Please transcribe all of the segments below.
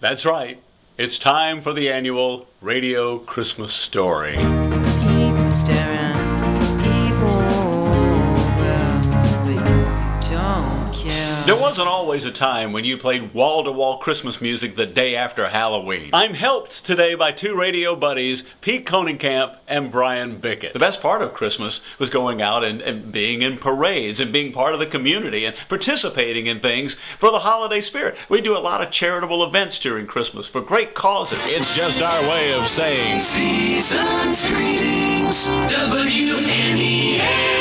That's right. It's time for the annual Radio Christmas Story. People staring, people we don't care. There wasn't always a time when you played wall-to-wall Christmas music the day after Halloween. I'm helped today by two radio buddies, Pete Koningkamp and Brian Bickett. The best part of Christmas was going out and being in parades and being part of the community and participating in things for the holiday spirit. We do a lot of charitable events during Christmas for great causes. It's just our way of saying Season's greetings, WNEA.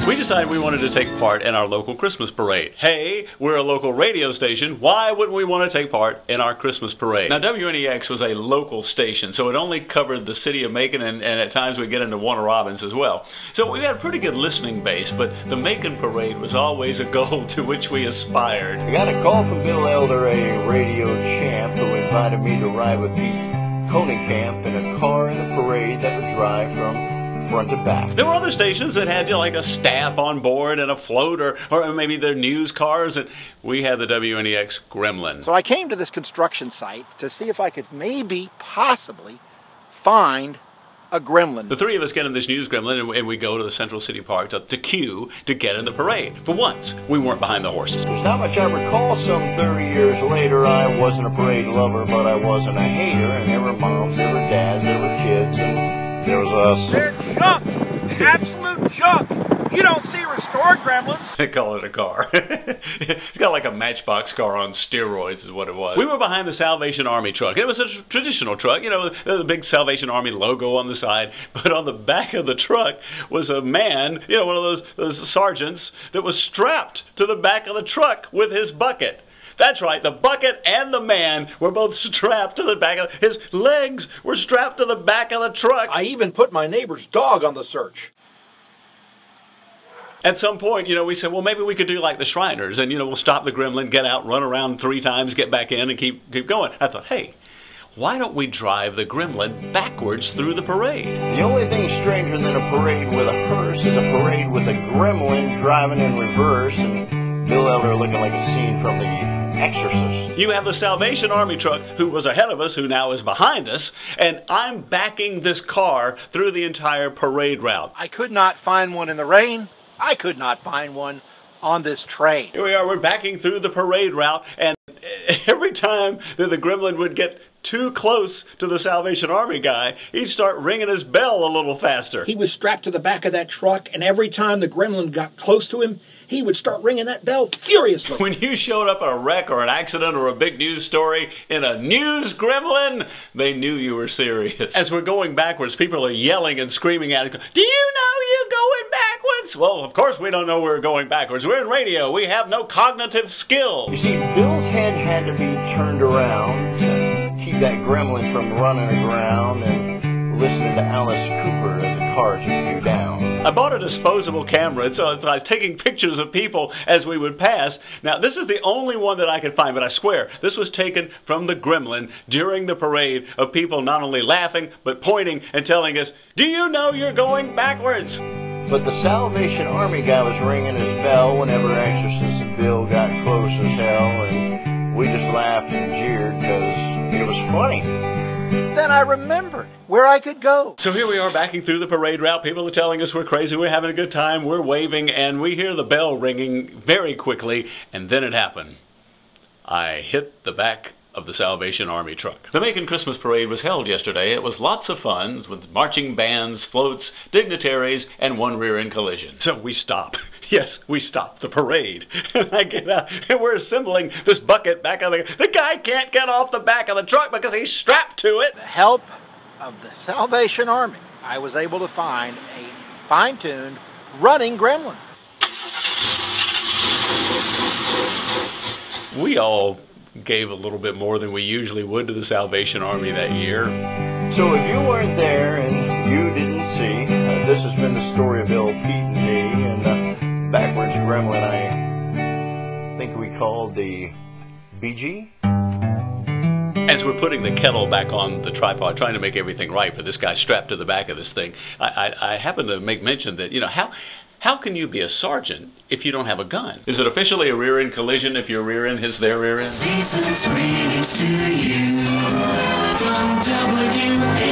We decided we wanted to take part in our local Christmas parade. Hey, we're a local radio station. Why wouldn't we want to take part in our Christmas parade? Now, WNEX was a local station, so it only covered the city of Macon, and at times we get into Warner Robins as well. So we had a pretty good listening base, but the Macon parade was always a goal to which we aspired. I got a call from Bill Elder, a radio champ, who invited me to ride with Pete Koningkamp in a car in a parade that would drive from front to back. There were other stations that had like a staff on board and a float or maybe their news cars, and we had the WNEX Gremlin. So I came to this construction site to see if I could possibly find a gremlin. The three of us get in this news gremlin and we go to the Central City Park to queue to get in the parade. For once, we weren't behind the horses. There's not much I recall. Some 30 years later, I wasn't a parade lover, but I wasn't a hater, and there were moms, there were dads, there were kids, and there was us. They're junk! Absolute junk! You don't see restored gremlins. They call it a car. It's got like a Matchbox car on steroids is what it was. We were behind the Salvation Army truck. It was a traditional truck, you know, the big Salvation Army logo on the side. But on the back of the truck was a man, you know, one of those sergeants that was strapped to the back of the truck with his bucket. That's right, the bucket and the man were both strapped to the back of his legs were strapped to the back of the truck. I even put my neighbor's dog on the search. At some point, you know, we said, well, maybe we could do like the Shriners and, you know, we'll stop the gremlin, get out, run around 3 times, get back in and keep going. I thought, hey, why don't we drive the gremlin backwards through the parade? The only thing stranger than a parade with a hearse is a parade with a gremlin driving in reverse and Bill Elder looking like a scene from The Exorcist. You have the Salvation Army truck, who was ahead of us, who now is behind us, and I'm backing this car through the entire parade route. I could not find one in the rain. I could not find one on this train. Here we are, we're backing through the parade route, and every time that the gremlin would get too close to the Salvation Army guy, he'd start ringing his bell a little faster. He was strapped to the back of that truck, and every time the gremlin got close to him, he would start ringing that bell furiously. When you showed up in a wreck or an accident or a big news story in a news gremlin, they knew you were serious. As we're going backwards, people are yelling and screaming at it. Do you know you're going backwards? Well, of course we don't know we're going backwards. We're in radio. We have no cognitive skill. You see, Bill's head had to be turned around to keep that gremlin from running aground and listening to Alice Cooper as the car took you down. I bought a disposable camera, so I was taking pictures of people as we would pass. Now, this is the only one that I could find, but I swear, this was taken from the gremlin during the parade of people not only laughing, but pointing and telling us, do you know you're going backwards? But the Salvation Army guy was ringing his bell whenever Exorcist Bill got close as hell, and we just laughed and jeered because it was funny. Then I remembered where I could go. So here we are backing through the parade route. People are telling us we're crazy, we're having a good time, we're waving, and we hear the bell ringing very quickly, and then it happened. I hit the back of the Salvation Army truck. The Macon Christmas Parade was held yesterday. It was lots of fun with marching bands, floats, dignitaries, and one rear-end collision. So we stop. Yes, we stop the parade. And I get out, and we're assembling this bucket back on the guy can't get off the back of the truck because he's strapped to it. With the help of the Salvation Army, I was able to find a fine-tuned running gremlin. We all gave a little bit more than we usually would to the Salvation Army that year. So if you weren't there and you didn't see, this has been the story of Bill, Pete, and me, and backwards gremlin I think we called the BG. As we're putting the kettle back on the tripod, trying to make everything right for this guy strapped to the back of this thing, I happen to make mention that, you know, How can you be a sergeant if you don't have a gun? Is it officially a rear-end collision if your rear end hits their rear end? Season's greetings to you from WA.